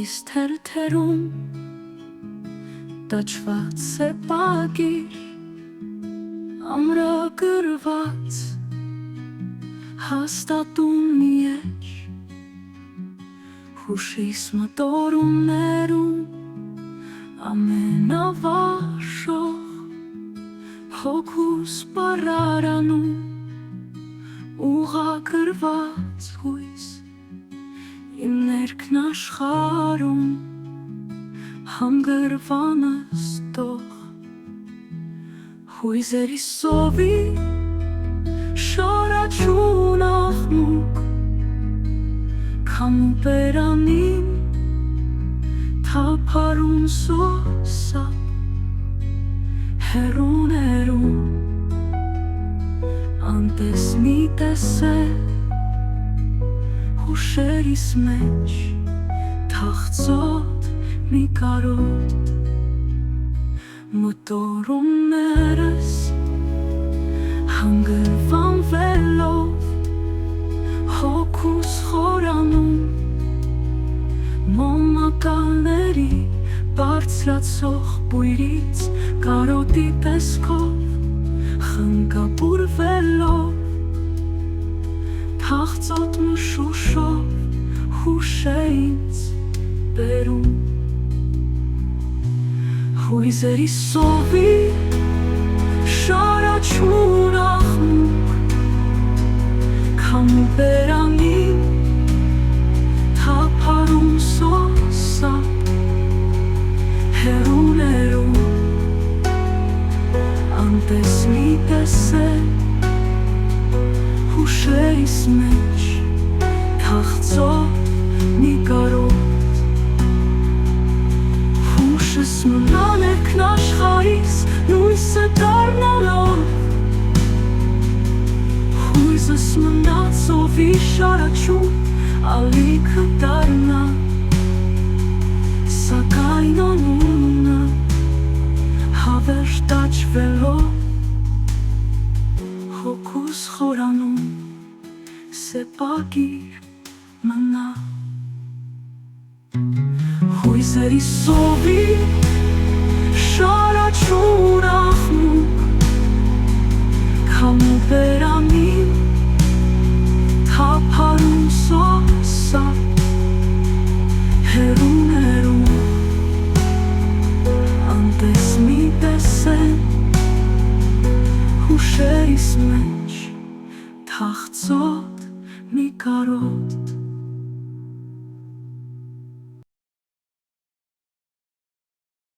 Ես թերթերում տաճված է պագիր ամրագրված հաստատում միեջ հուշիս մտորումներում ամենավարժող հոգուս պարարանում ուղղագրված հույս իմ ներքն աշխարհում հանգրվանս տող հույզերի սովի շարաչուն աղմուկ քամու բերանին թափարում սոսապ հեռուներում անտես մի տեսել հուշերիս մեջ թախծոտ մի կարոտ մտորումներս հանգրվանվելով հոգուս խորանում մոմակալների բարձրացող բույրից կարոտի տեսքով խնկապուրվելով թախծոտ մշուշով հուշ է ինձ բերում հույզերի սովի շարաչուն աղմուկ քամու բերանին թափարում սոսապ հեռուներում անտես մի տեսել հուշերիս մեջ թախծոտ մի կարոտ հուշս մնա ներքն աշխարհիս լույսը դառնալով հույզս մնա ծովի շարաչուն ալիքը դառնա սակայն անունը հավերժ տաճվելով հոգուս խորանում սեպագիր մնա հույզերի սովի շարաչուն աղմուկ քամու բերանին թափարում սոսապ հեռուներում անտես մի տեսել հուշերիս մեջ թախծոտ մի կարոտ